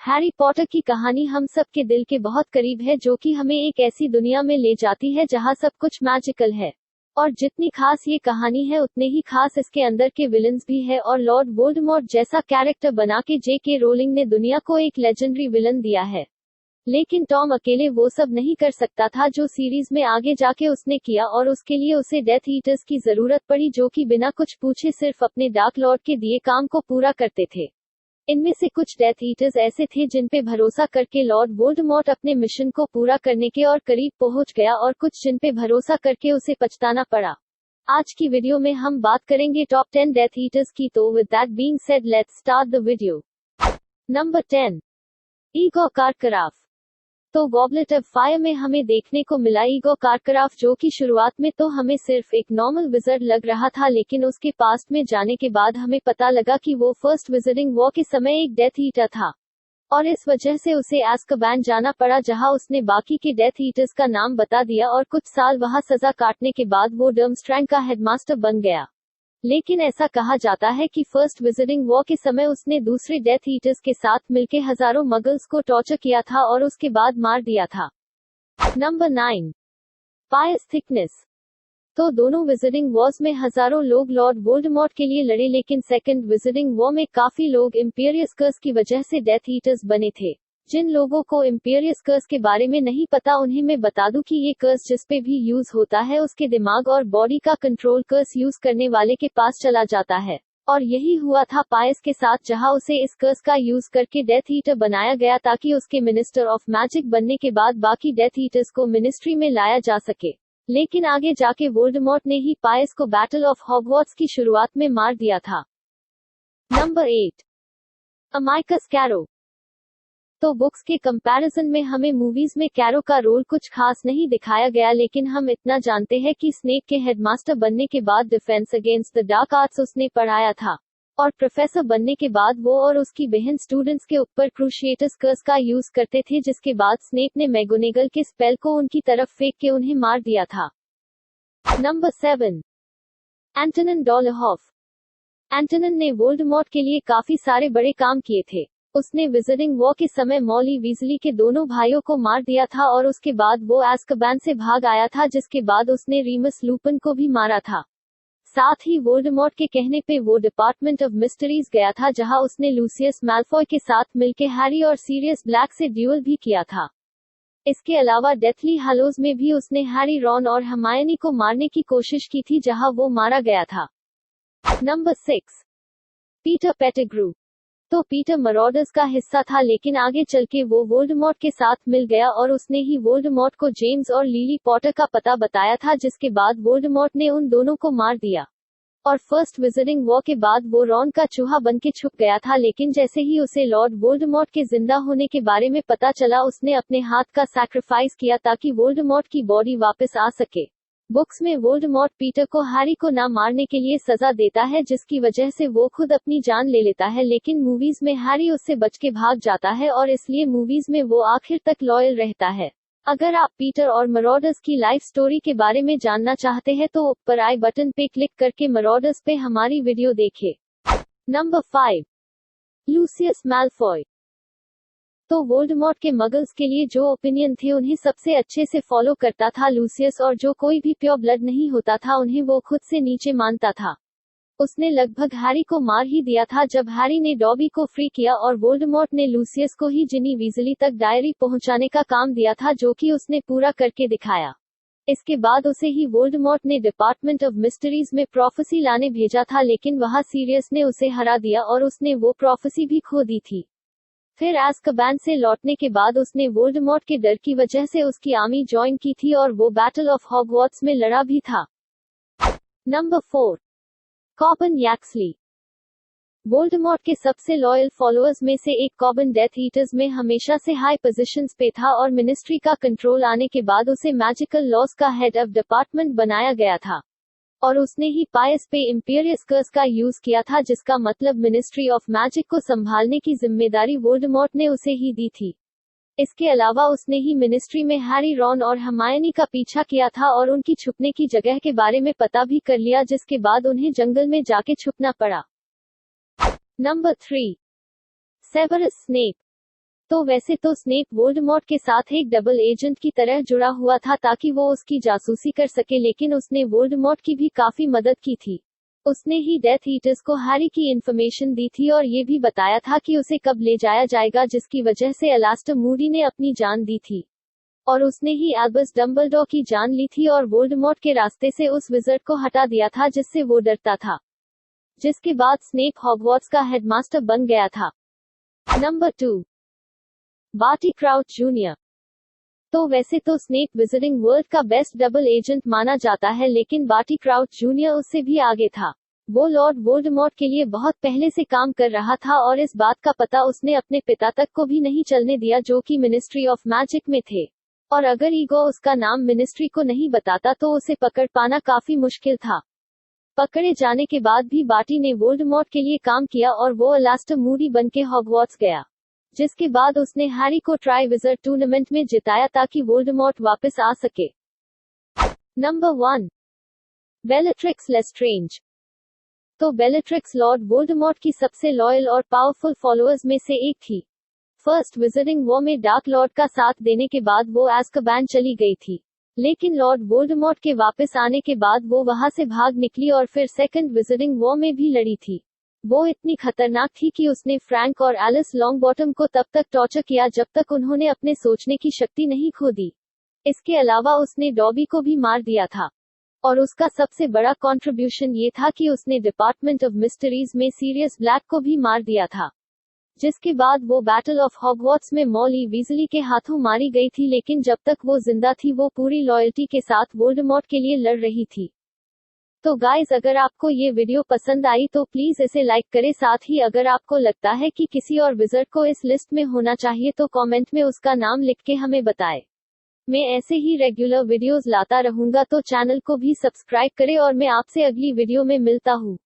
Harry Potter की कहानी हम सब के दिल के बहुत करीब है, जो कि हमें एक ऐसी दुनिया में ले जाती है जहां सब कुछ मैजिकल है। और जितनी खास ये कहानी है उतने ही खास इसके अंदर के विलन्स भी है, और लॉर्ड वोल्डेमॉर्ट जैसा कैरेक्टर बना के J.K. रोलिंग ने दुनिया को एक लेजेंडरी विलन दिया है। लेकिन टॉम अकेले वो सब नहीं कर सकता था जो सीरीज में आगे जाके उसने किया, और उसके लिए उसे डेथ ईटर्स की जरूरत पड़ी, जो कि बिना कुछ पूछे सिर्फ अपने डार्क लॉर्ड के दिए काम को पूरा करते थे। इनमें से कुछ डेथ ईटर्स ऐसे थे जिन पे भरोसा करके लॉर्ड वोल्डेमॉर्ट अपने मिशन को पूरा करने के और करीब पहुंच गया, और कुछ जिन पे भरोसा करके उसे पछताना पड़ा। आज की वीडियो में हम बात करेंगे टॉप 10 डेथ ईटर्स की, तो with that being said let's start the video. Number 10, Igor Karkaroff. तो गॉबलेट ऑफ फायर में हमें देखने को मिला ईगो कार्कराफ, जो कि शुरुआत में तो हमें सिर्फ एक नॉर्मल विज़र्ड लग रहा था, लेकिन उसके पास्ट में जाने के बाद हमें पता लगा कि वो फर्स्ट विजिटिंग वॉर के समय एक डेथ ईटर था, और इस वजह से उसे एज़्काबान जाना पड़ा, जहां उसने बाकी के डेथ ईटर्स का नाम बता दिया, और कुछ साल वहां सजा काटने के बाद वो डर्मस्ट्रैंग का हेडमास्टर बन गया। लेकिन ऐसा कहा जाता है कि फर्स्ट विजिटिंग वॉर के समय उसने दूसरे डेथ ईटर्स के साथ मिलकर हजारों मगल्स को टॉर्चर किया था और उसके बाद मार दिया था। नंबर 9, पायस थिकनेस। तो दोनों विजिटिंग वॉर्स में हजारों लोग लॉर्ड वोल्डेमॉर्ट के लिए लड़े, लेकिन सेकंड विजिटिंग वॉर में काफी लोग इंपीरियस कर्स की वजह से डेथ ईटर्स बने थे। जिन लोगों को इंपीरियस कर्स के बारे में नहीं पता, उन्हें मैं बता दूं कि ये कर्स जिस पे भी यूज होता है उसके दिमाग और बॉडी का कंट्रोल कर्स यूज करने वाले के पास चला जाता है, और यही हुआ था पायस के साथ, जहां उसे इस कर्स का यूज करके डेथ ईटर बनाया गया ताकि उसके मिनिस्टर ऑफ मैजिक बनने के बाद बाकी डेथ ईटर्स को मिनिस्ट्री में लाया जा सके। लेकिन आगे जाके वोल्डेमॉर्ट ने ही पायस को बैटल ऑफ हॉगवर्ट्स की शुरुआत में मार दिया था। Number 8, Amycus Carrow. तो बुक्स के कंपैरिजन में हमें मूवीज में कैरो का रोल कुछ खास नहीं दिखाया गया, लेकिन हम इतना जानते हैं कि स्नेप के हेडमास्टर बनने के बाद defence against the dark arts उसने पढ़ाया था, और प्रोफेसर बनने के बाद वो और उसकी बहन स्टूडेंट्स के ऊपर क्रूशिएटस कर्स का यूज करते थे, जिसके बाद स्नेप ने मैगोनेगल के स्पेल को उनकी तरफ फेंक के उन्हें मार दिया था। Number 7, Antonin Dolohov. एंटोनिन ने वोल्डेमॉर्ट के लिए काफी सारे बड़े काम किए थे। उसने विजिटिंग वॉर के समय मॉली वीजली के दोनों भाइयों को मार दिया था, और उसके बाद वो एज़्काबान से भाग आया था, जिसके बाद उसने रीमस लूपिन को भी मारा था। साथ ही वोल्डेमॉर्ट के कहने पे वो डिपार्टमेंट ऑफ मिस्ट्रीज गया था, जहां उसने लूसियस मैल्फॉय के साथ मिलकर हैरी और सीरियस ब्लैक से ड्यूल भी किया था। इसके अलावा डेथली हैलोज में भी उसने हैरी, रॉन और हर्मायोनी को मारने की कोशिश की थी, जहां वो मारा गया था। Number 6, Peter Pettigrew. तो पीटर मरॉडर्स का हिस्सा था, लेकिन आगे चल के वो वोल्डेमॉर्ट के साथ मिल गया, और उसने ही वोल्डेमॉर्ट को जेम्स और लिली पॉटर का पता बताया था, जिसके बाद वोल्डेमॉर्ट ने उन दोनों को मार दिया। और फर्स्ट विजिटिंग वॉर के बाद वो रॉन का चूहा बन के छुप गया था, लेकिन जैसे ही उसे लॉर्ड वोल्डेमॉर्ट के जिंदा होने के बारे में पता चला, उसने अपने हाथ का सैक्रिफाइस किया ताकि वोल्डेमॉर्ट की बॉडी वापस आ सके। बुक्स में वोल्डेमॉर्ट पीटर को हैरी को ना मारने के लिए सजा देता है, जिसकी वजह से वो खुद अपनी जान ले लेता है, लेकिन मूवीज में हैरी उससे बच के भाग जाता है, और इसलिए मूवीज में वो आखिर तक लॉयल रहता है। अगर आप पीटर और मरॉडर्स की लाइफ स्टोरी के बारे में जानना चाहते हैं तो ऊपर आई बटन पे क्लिक करके मरॉडर्स पे हमारी वीडियो देखें। Number 5, Lucius Malfoy. तो वोल्डेमॉर्ट के मगल्स के लिए जो ओपिनियन थे उन्हें सबसे अच्छे से फॉलो करता था लूसियस, और जो कोई भी प्योर ब्लड नहीं होता था उन्हें वो खुद से नीचे मानता था। उसने लगभग हैरी को मार ही दिया था जब हैरी ने डॉबी को फ्री किया, और वोल्डेमॉर्ट ने लूसियस को ही जिनी वीजली तक डायरी पहुंचाने का काम दिया था, जो कि उसने पूरा करके दिखाया। इसके बाद उसे ही वोल्डेमॉर्ट ने डिपार्टमेंट ऑफ मिस्ट्रीज में प्रोफेसी लाने भेजा था, लेकिन वहां सीरियस ने उसे हरा दिया, और उसने वो प्रोफेसी भी खो दी थी। फिर एज़्काबान से लौटने के बाद उसने वोल्डेमॉर्ट के डर की वजह से उसकी आर्मी ज्वाइन की थी, और वो बैटल ऑफ हॉगवर्ट्स में लड़ा भी था। नंबर 4, कॉबन यैक्सली। वोल्डेमॉर्ट के सबसे लॉयल फॉलोअर्स में से एक कॉबन डेथ ईटर्स में हमेशा से हाई पोजीशंस पे था, और मिनिस्ट्री का कंट्रोल आने के बाद उसे मैजिकल लॉज का हेड ऑफ डिपार्टमेंट बनाया गया था, और उसने ही पायस पे इंपीरियस कर्स का यूज किया था, जिसका मतलब मिनिस्ट्री ऑफ मैजिक को संभालने की जिम्मेदारी वोल्डेमॉर्ट ने उसे ही दी थी। इसके अलावा उसने ही मिनिस्ट्री में हैरी, रॉन और हर्मायोनी का पीछा किया था, और उनकी छुपने की जगह के बारे में पता भी कर लिया, जिसके बाद उन्हें जंगल में जाके छुपना पड़ा। Number 3, Severus Snape. तो वैसे तो स्नेप वोल्डेमॉर्ट के साथ एक डबल एजेंट की तरह जुड़ा हुआ था ताकि वो उसकी जासूसी कर सके, लेकिन उसने वोल्डेमॉर्ट की भी काफी मदद की थी। उसने ही डेथ ईटर्स को हैरी की इन्फॉर्मेशन दी थी और ये भी बताया था कि उसे कब ले जाया जाएगा, जिसकी वजह से अलास्टर मूडी ने अपनी जान दी थी। और उसने ही एल्बस डम्बलडोर की जान ली थी और वोल्डेमॉर्ट के रास्ते से उस विज़र्ड को हटा दिया था जिससे वो डरता था। जिसके बाद स्नेप हॉगवर्ट्स का हेडमास्टर बन गया था। Number 2, Barty Crouch junior. तो वैसे तो स्नेप विजिटिंग वर्ल्ड का बेस्ट डबल एजेंट माना जाता है, लेकिन बार्टी क्राउच जूनियर उससे भी आगे था। वो लॉर्ड वोल्डेमॉर्ट के लिए बहुत पहले से काम कर रहा था और इस बात का पता उसने अपने पिता तक को भी नहीं चलने दिया, जो कि मिनिस्ट्री ऑफ मैजिक में थे। और अगर ईगो उसका नाम मिनिस्ट्री को नहीं बताता तो उसे पकड़ पाना काफी मुश्किल था। पकड़े जाने के बाद भी बार्टी ने वोल्डेमॉर्ट के लिए काम किया और वो अलास्टर मूडी बनके हॉगवर्ट्स गया, जिसके बाद उसने हैरी को ट्राई विज़र्ड टूर्नामेंट में जिताया ताकि वोल्डेमॉर्ट वापस आ सके। Number 1, बेलेट्रिक्स Lestrange. तो बेलेट्रिक्स लॉर्ड वोल्डेमॉर्ट की सबसे लॉयल और पावरफुल फॉलोअर्स में से एक थी। फर्स्ट विजिटिंग वॉर में डार्क लॉर्ड का साथ देने के बाद वो एज़्काबान चली गई थी, लेकिन लॉर्ड वोल्डेमॉर्ट के वापस आने के बाद वो वहां से भाग निकली और फिर सेकंड विजिटिंग वॉर में भी लड़ी थी। वो इतनी खतरनाक थी कि उसने फ्रैंक और एलिस लॉन्गबॉटम को तब तक टॉर्चर किया जब तक उन्होंने अपने सोचने की शक्ति नहीं खो दी। इसके अलावा उसने डॉबी को भी मार दिया था। और उसका सबसे बड़ा कंट्रीब्यूशन ये था कि उसने डिपार्टमेंट ऑफ मिस्ट्रीज में सीरियस ब्लैक को भी मार दिया था, जिसके बाद वो बैटल ऑफ हॉगवर्ट्स में मॉली वीजली के हाथों मारी गई थी, लेकिन जब तक वो जिंदा थी वो पूरी लॉयल्टी के साथ वोल्डेमॉर्ट के लिए लड़ रही थी। तो गाइस, अगर आपको ये वीडियो पसंद आई तो प्लीज इसे लाइक करें। साथ ही अगर आपको लगता है कि किसी और विज़र्ड को इस लिस्ट में होना चाहिए तो कमेंट में उसका नाम लिख के हमें बताएं। मैं ऐसे ही रेगुलर वीडियोस लाता रहूंगा, तो चैनल को भी सब्सक्राइब करें और मैं आपसे अगली वीडियो में मिलता हूँ।